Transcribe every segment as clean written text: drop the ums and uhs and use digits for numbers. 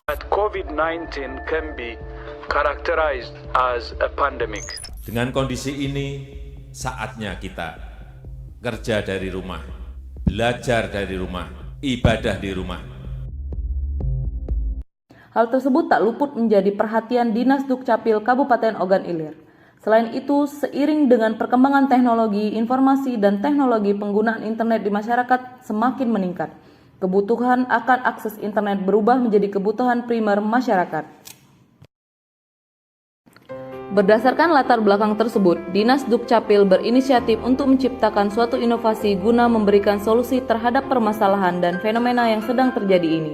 that COVID-19 can be characterized as a pandemic. Dengan kondisi ini, saatnya kita kerja dari rumah, belajar dari rumah, ibadah di rumah. Hal tersebut tak luput menjadi perhatian Dinas Dukcapil Kabupaten Ogan Ilir. Selain itu, seiring dengan perkembangan teknologi, informasi, dan teknologi penggunaan internet di masyarakat semakin meningkat. Kebutuhan akan akses internet berubah menjadi kebutuhan primer masyarakat. Berdasarkan latar belakang tersebut, Dinas Dukcapil berinisiatif untuk menciptakan suatu inovasi guna memberikan solusi terhadap permasalahan dan fenomena yang sedang terjadi ini.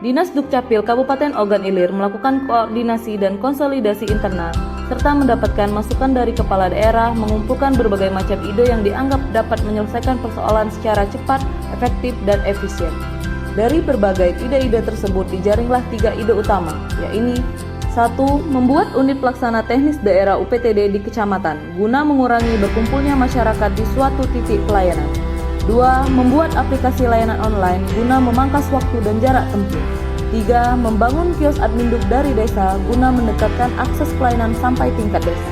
Dinas Dukcapil Kabupaten Ogan Ilir melakukan koordinasi dan konsolidasi internal, serta mendapatkan masukan dari kepala daerah, mengumpulkan berbagai macam ide yang dianggap dapat menyelesaikan persoalan secara cepat, efektif, dan efisien. Dari berbagai ide-ide tersebut dijaringlah 3 ide utama, yaitu 1. Membuat unit pelaksana teknis daerah UPTD di kecamatan, guna mengurangi berkumpulnya masyarakat di suatu titik pelayanan. 2. Membuat aplikasi layanan online guna memangkas waktu dan jarak tempuh. 3. Membangun kios adminduk dari desa guna mendekatkan akses pelayanan sampai tingkat desa.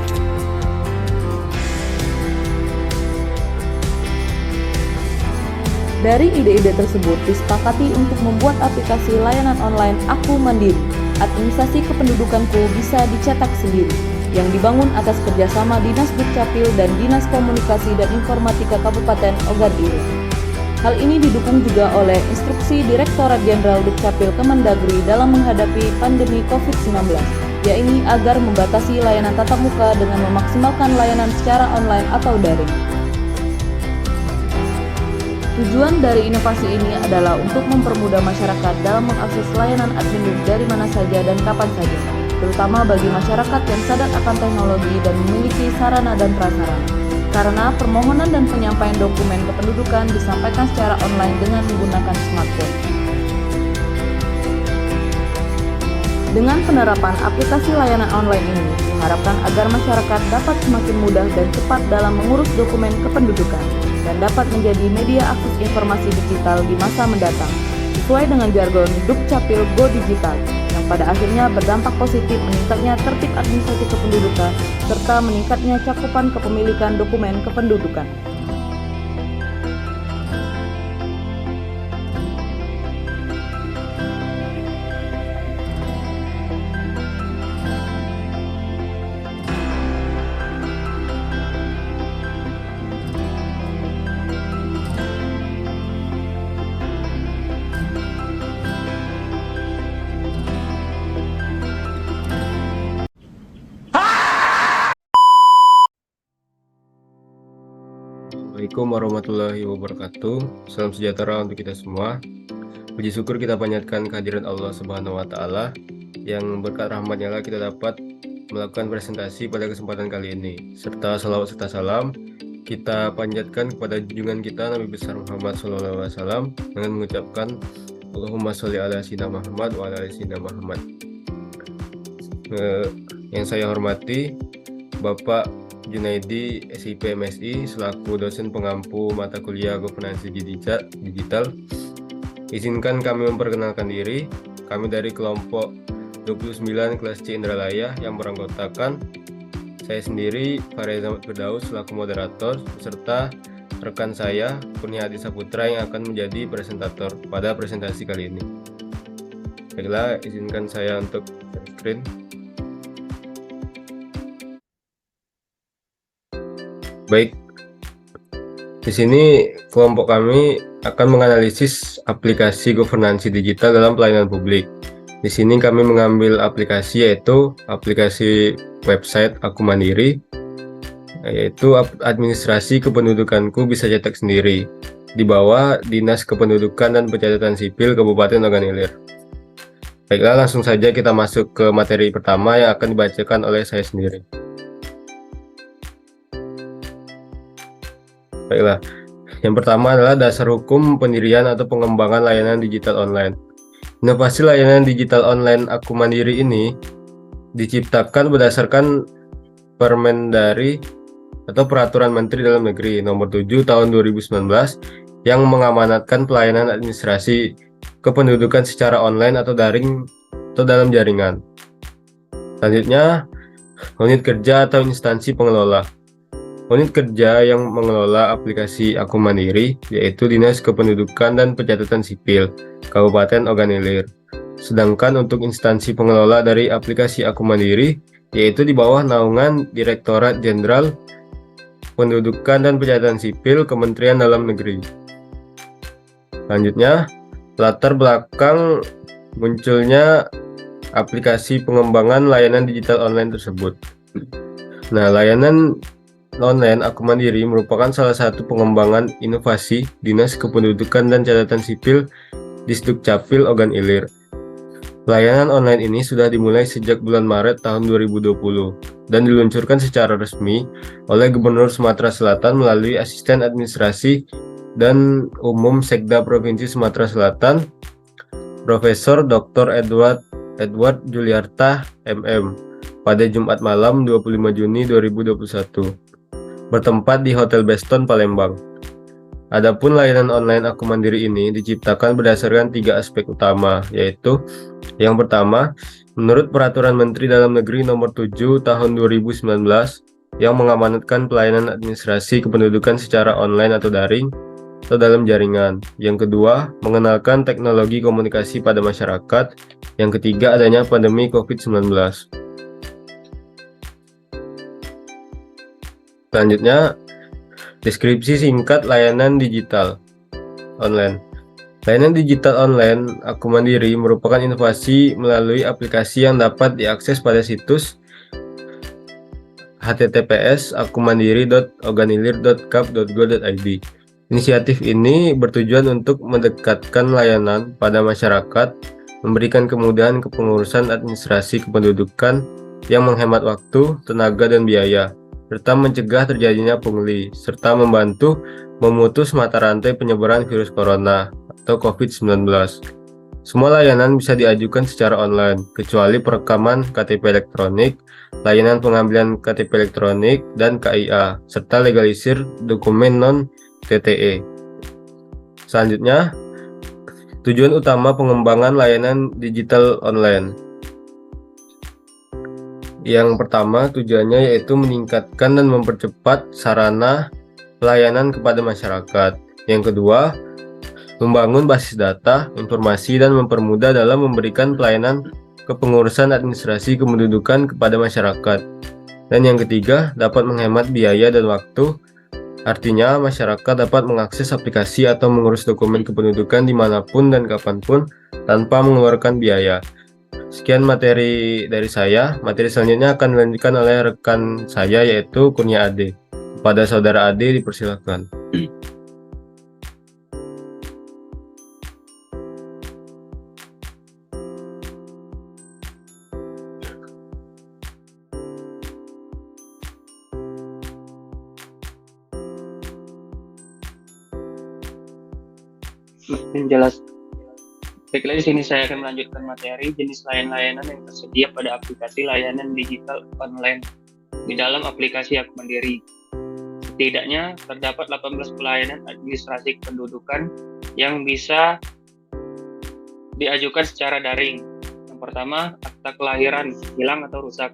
Dari ide-ide tersebut disepakati untuk membuat aplikasi layanan online Aku Mandiri, administrasi kependudukanku bisa dicetak sendiri, yang dibangun atas kerjasama Dinas Dukcapil dan Dinas Komunikasi dan Informatika Kabupaten Ogan Ilir. Hal ini didukung juga oleh instruksi Direktorat Jenderal Dukcapil Kemendagri dalam menghadapi pandemi COVID-19, yaitu agar membatasi layanan tatap muka dengan memaksimalkan layanan secara online atau daring. Tujuan dari inovasi ini adalah untuk mempermudah masyarakat dalam mengakses layanan admin dari mana saja dan kapan saja, terutama bagi masyarakat yang sadar akan teknologi dan memiliki sarana dan prasarana. Karena permohonan dan penyampaian dokumen kependudukan disampaikan secara online dengan menggunakan smartphone. Dengan penerapan aplikasi layanan online ini, diharapkan agar masyarakat dapat semakin mudah dan cepat dalam mengurus dokumen kependudukan dan dapat menjadi media akses informasi digital di masa mendatang, sesuai dengan jargon Dukcapil Go Digital, yang pada akhirnya berdampak positif meningkatnya tertib administrasi kependudukan serta meningkatnya cakupan kepemilikan dokumen kependudukan. Assalamualaikum warahmatullahi wabarakatuh. Salam sejahtera untuk kita semua. Puji syukur kita panjatkan kehadiran Allah Subhanahu wa taala yang berkat rahmatnya lah kita dapat melakukan presentasi pada kesempatan kali ini. Serta salawat serta salam kita panjatkan kepada junjungan kita Nabi besar Muhammad SAW dengan mengucapkan Allahumma sholli ala sayyidina Muhammad wa ala ali sayyidina Muhammad. Yang saya hormati Bapak Junaidi, SIP MSI, selaku dosen pengampu mata kuliah Governansi Digital. Izinkan kami memperkenalkan diri. Kami dari kelompok 29 kelas C Indralaya yang beranggotakan saya sendiri, Fareza Firdaus, selaku moderator, serta rekan saya, Kurnia Hadi Saputra, yang akan menjadi presentator pada presentasi kali ini. Baiklah, izinkan saya untuk screen. Baik, di sini kelompok kami akan menganalisis aplikasi governansi digital dalam pelayanan publik. Di sini kami mengambil aplikasi yaitu aplikasi website Aku Mandiri, yaitu administrasi kependudukanku bisa cetak sendiri, di bawah Dinas Kependudukan dan Pencatatan Sipil Kabupaten Ogan Ilir. Baiklah, langsung saja kita masuk ke materi pertama yang akan dibacakan oleh saya sendiri. Baiklah, yang pertama adalah dasar hukum pendirian atau pengembangan layanan digital online. Inovasi layanan digital online Aku Mandiri ini diciptakan berdasarkan Permendagri atau Peraturan Menteri Dalam Negeri Nomor 7 Tahun 2019 yang mengamanatkan pelayanan administrasi kependudukan secara online atau daring atau dalam jaringan. Selanjutnya, unit kerja atau instansi pengelola. Unit kerja yang mengelola aplikasi Aku Mandiri yaitu Dinas Kependudukan dan Pencatatan Sipil, Kabupaten Ogan Ilir. Sedangkan untuk instansi pengelola dari aplikasi Aku Mandiri yaitu di bawah naungan Direktorat Jenderal Pendudukan dan Pencatatan Sipil, Kementerian Dalam Negeri. Selanjutnya, latar belakang munculnya aplikasi pengembangan layanan digital online tersebut. Nah, layanan online Aku Mandiri merupakan salah satu pengembangan inovasi Dinas Kependudukan dan Catatan Sipil Disdukcapil Ogan Ilir. Layanan online ini sudah dimulai sejak bulan Maret tahun 2020 dan diluncurkan secara resmi oleh Gubernur Sumatera Selatan melalui Asisten Administrasi dan Umum Sekda Provinsi Sumatera Selatan, Profesor Dr. Edward Juliarta MM pada Jumat malam 25 Juni 2021 bertempat di Hotel Beston Palembang. Adapun layanan online Aku Mandiri ini diciptakan berdasarkan 3 aspek utama, yaitu yang pertama, menurut Peraturan Menteri Dalam Negeri Nomor 7 Tahun 2019 yang mengamanatkan pelayanan administrasi kependudukan secara online atau daring atau dalam jaringan. Yang kedua, mengenalkan teknologi komunikasi pada masyarakat. Yang ketiga, adanya pandemi COVID-19. Selanjutnya, deskripsi singkat layanan digital online. Layanan digital online Aku Mandiri merupakan inovasi melalui aplikasi yang dapat diakses pada situs https://akumandiri.oganilir.kap.go.id. Inisiatif ini bertujuan untuk mendekatkan layanan pada masyarakat, memberikan kemudahan kepengurusan administrasi kependudukan yang menghemat waktu, tenaga, dan biaya, serta mencegah terjadinya pungli, serta membantu memutus mata rantai penyebaran virus corona atau COVID-19. Semua layanan bisa diajukan secara online, kecuali perekaman KTP elektronik, layanan pengambilan KTP elektronik, dan KIA, serta legalisir dokumen non-TTE. Selanjutnya, tujuan utama pengembangan layanan digital online. Yang pertama, tujuannya yaitu meningkatkan dan mempercepat sarana pelayanan kepada masyarakat. Yang kedua, membangun basis data, informasi, dan mempermudah dalam memberikan pelayanan kepengurusan administrasi kependudukan kepada masyarakat. Dan yang ketiga, dapat menghemat biaya dan waktu. Artinya, masyarakat dapat mengakses aplikasi atau mengurus dokumen kependudukan dimanapun dan kapanpun tanpa mengeluarkan biaya. Sekian materi dari saya. Materi selanjutnya akan dilanjutkan oleh rekan saya yaitu Kurnia Ade. Pada saudara Ade dipersilakan. Menjelaskan. Baiklah, di sini saya akan melanjutkan materi jenis layanan yang tersedia pada aplikasi layanan digital online di dalam aplikasi Aku Mandiri. Setidaknya terdapat 18 pelayanan administrasi kependudukan yang bisa diajukan secara daring. Yang pertama, akta kelahiran hilang atau rusak.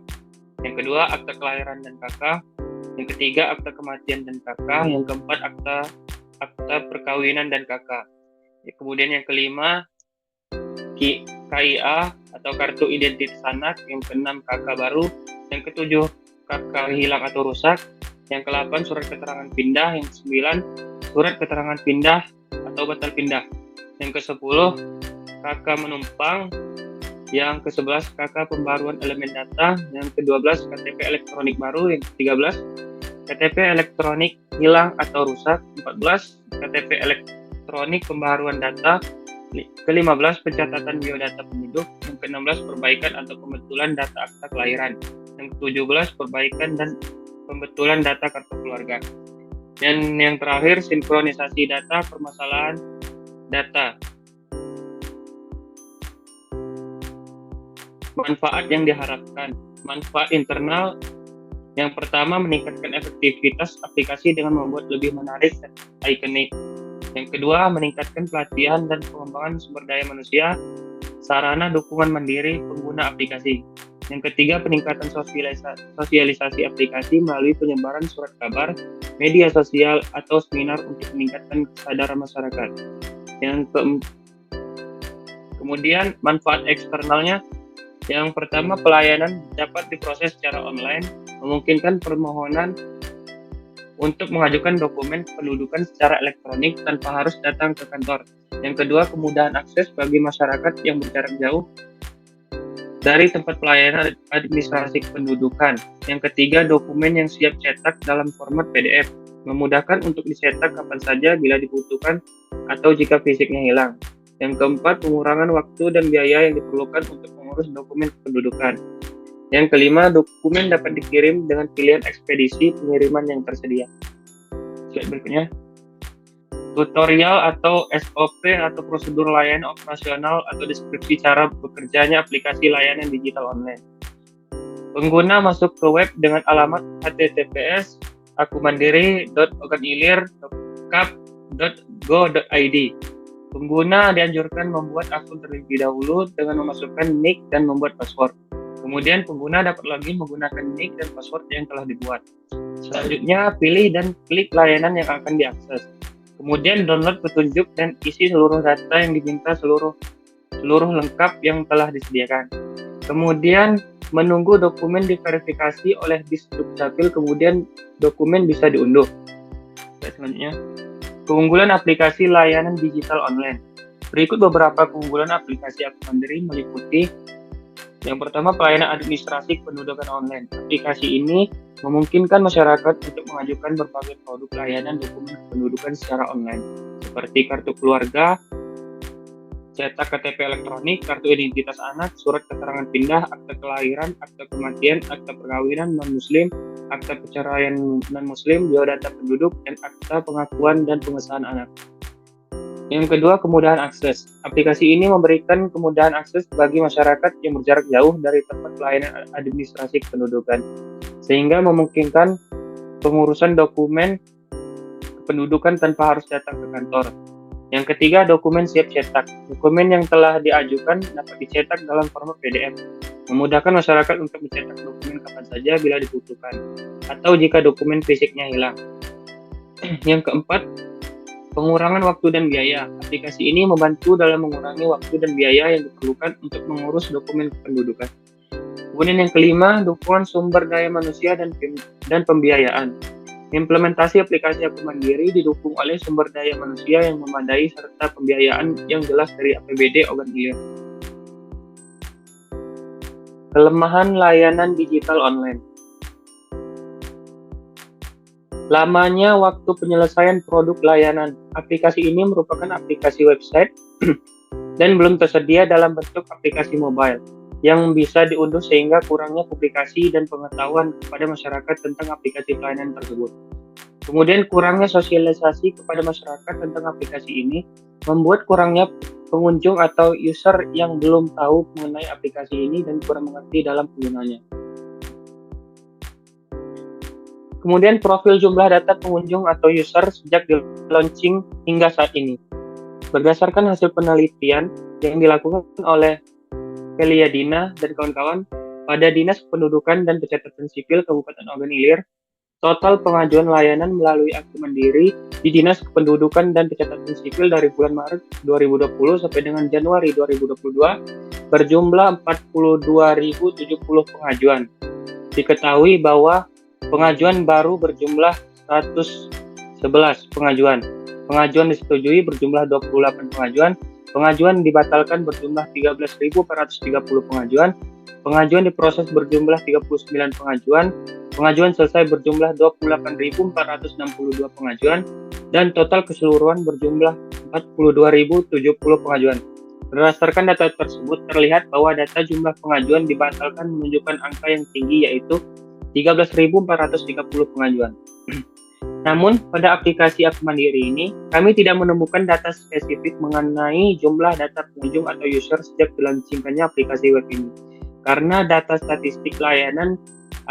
Yang kedua, akta kelahiran dan KK. Yang ketiga, akta kematian dan KK. Yang keempat, akta perkawinan dan KK. Kemudian yang kelima, KIA atau kartu identitas anak. Yang keenam, KK baru. Yang ketujuh, KK hilang atau rusak. Yang ke-8, surat keterangan pindah. Yang ke-9, surat keterangan pindah atau batal pindah. Yang ke-10, KK menumpang. Yang ke-11, KK pembaruan elemen data. Yang ke-12, KTP elektronik baru. Yang ke-13, KTP elektronik hilang atau rusak. 14, KTP elektronik pembaruan data. Ke-15, pencatatan biodata penduduk. Yang ke-16, perbaikan atau pembetulan data akta kelahiran. Yang ke-17, perbaikan dan pembetulan data kartu keluarga. Dan yang terakhir, sinkronisasi data, permasalahan data. Manfaat yang diharapkan. Manfaat internal yang pertama, meningkatkan efektivitas aplikasi dengan membuat lebih menarik dan ikonik. Yang kedua, meningkatkan pelatihan dan pengembangan sumber daya manusia sarana dukungan mandiri pengguna aplikasi. Yang ketiga, peningkatan sosialisasi aplikasi melalui penyebaran surat kabar, media sosial, atau seminar untuk meningkatkan kesadaran masyarakat. Kemudian manfaat eksternalnya, yang pertama, pelayanan dapat diproses secara online, memungkinkan permohonan untuk mengajukan dokumen kependudukan secara elektronik tanpa harus datang ke kantor. Yang kedua, kemudahan akses bagi masyarakat yang berjarak jauh dari tempat pelayanan administrasi kependudukan. Yang ketiga, dokumen yang siap cetak dalam format PDF, memudahkan untuk dicetak kapan saja bila dibutuhkan atau jika fisiknya hilang. Yang keempat, pengurangan waktu dan biaya yang diperlukan untuk mengurus dokumen kependudukan. Yang kelima, dokumen dapat dikirim dengan pilihan ekspedisi pengiriman yang tersedia. Slide berikutnya. Tutorial atau SOP atau prosedur layanan operasional atau deskripsi cara bekerjanya aplikasi layanan digital online. Pengguna masuk ke web dengan alamat https://akumandiri.organilir.kap.go.id. Pengguna dianjurkan membuat akun terlebih dahulu dengan memasukkan nick dan membuat password. Kemudian pengguna dapat login menggunakan nick dan password yang telah dibuat. Selanjutnya, pilih dan klik layanan yang akan diakses. Kemudian download petunjuk dan isi seluruh data yang diminta seluruh lengkap yang telah disediakan. Kemudian menunggu dokumen diverifikasi oleh Disdukcapil, kemudian dokumen bisa diunduh. Selanjutnya, keunggulan aplikasi layanan digital online. Berikut beberapa keunggulan aplikasi Akumandiri meliputi: yang pertama, pelayanan administrasi kependudukan online. Aplikasi ini memungkinkan masyarakat untuk mengajukan berbagai produk layanan dokumen kependudukan secara online, seperti kartu keluarga, cetak KTP elektronik, kartu identitas anak, surat keterangan pindah, akta kelahiran, akta kematian, akta perkawinan non-muslim, akta perceraian non-muslim, biodata penduduk, dan akta pengakuan dan pengesahan anak. Yang kedua, kemudahan akses. Aplikasi ini memberikan kemudahan akses bagi masyarakat yang berjarak jauh dari tempat pelayanan administrasi kependudukan, sehingga memungkinkan pengurusan dokumen kependudukan tanpa harus datang ke kantor. Yang ketiga, dokumen siap cetak. Dokumen yang telah diajukan dapat dicetak dalam format PDF, memudahkan masyarakat untuk mencetak dokumen kapan saja bila dibutuhkan, atau jika dokumen fisiknya hilang. Yang keempat, pengurangan waktu dan biaya. Aplikasi ini membantu dalam mengurangi waktu dan biaya yang diperlukan untuk mengurus dokumen kependudukan. Kemudian yang kelima, dukungan sumber daya manusia dan pembiayaan. Implementasi aplikasi Akumandiri didukung oleh sumber daya manusia yang memadai serta pembiayaan yang jelas dari APBD Organilir. Kelemahan layanan digital online. Lamanya waktu penyelesaian produk layanan. Aplikasi ini merupakan aplikasi website dan belum tersedia dalam bentuk aplikasi mobile yang bisa diunduh, sehingga kurangnya publikasi dan pengetahuan kepada masyarakat tentang aplikasi pelayanan tersebut. Kemudian kurangnya sosialisasi kepada masyarakat tentang aplikasi ini membuat kurangnya pengunjung atau user yang belum tahu mengenai aplikasi ini dan kurang mengerti dalam penggunanya. Kemudian profil jumlah data pengunjung atau user sejak di launching hingga saat ini. Berdasarkan hasil penelitian yang dilakukan oleh Peliadina dan kawan-kawan pada Dinas Kependudukan dan Pencatatan Sipil Kabupaten Ogan Ilir, total pengajuan layanan melalui Akumandiri di Dinas Kependudukan dan Pencatatan Sipil dari bulan Maret 2020 sampai dengan Januari 2022 berjumlah 42.070 pengajuan. Diketahui bahwa pengajuan baru berjumlah 111 pengajuan. Pengajuan disetujui berjumlah 28 pengajuan. Pengajuan dibatalkan berjumlah 13.430 pengajuan. Pengajuan diproses berjumlah 39 pengajuan. Pengajuan selesai berjumlah 28.462 pengajuan. Dan total keseluruhan berjumlah 42.070 pengajuan. Berdasarkan data tersebut, terlihat bahwa data jumlah pengajuan dibatalkan menunjukkan angka yang tinggi, yaitu 13.430 pengajuan. Namun, pada aplikasi Akumandiri ini, kami tidak menemukan data spesifik mengenai jumlah data pengunjung atau user sejak dilaunchingkannya aplikasi web ini. Karena data statistik layanan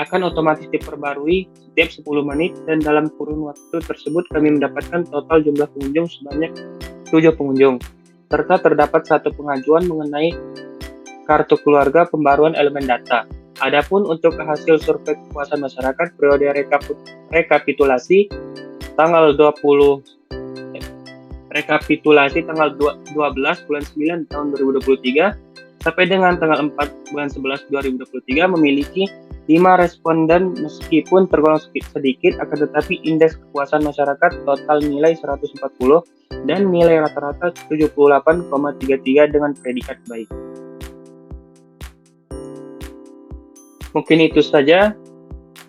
akan otomatis diperbarui setiap 10 menit dan dalam kurun waktu tersebut kami mendapatkan total jumlah pengunjung sebanyak 7 pengunjung. serta terdapat satu pengajuan mengenai kartu keluarga pembaruan elemen data. Adapun untuk hasil survei kepuasan masyarakat periode rekapitulasi tanggal 12 bulan 9 tahun 2023 sampai dengan tanggal 4 bulan 11 2023 memiliki 5 responden meskipun tergolong sedikit akan tetapi indeks kepuasan masyarakat total nilai 140 dan nilai rata-rata 78,33 dengan predikat baik. Mungkin itu saja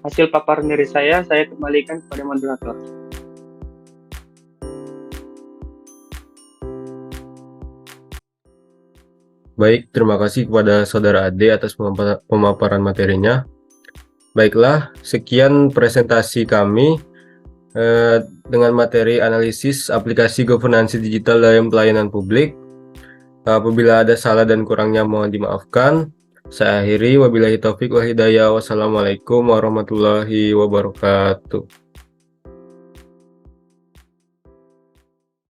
hasil paparan dari saya kembalikan kepada moderator. Baik, terima kasih kepada Saudara Ade atas pemaparan materinya. Baiklah, sekian presentasi kami dengan materi analisis aplikasi governansi digital dalam pelayanan publik. Apabila ada salah dan kurangnya mohon dimaafkan. Saya akhiri, wabillahi taufik wal hidayah. Wassalamualaikum warahmatullahi wabarakatuh.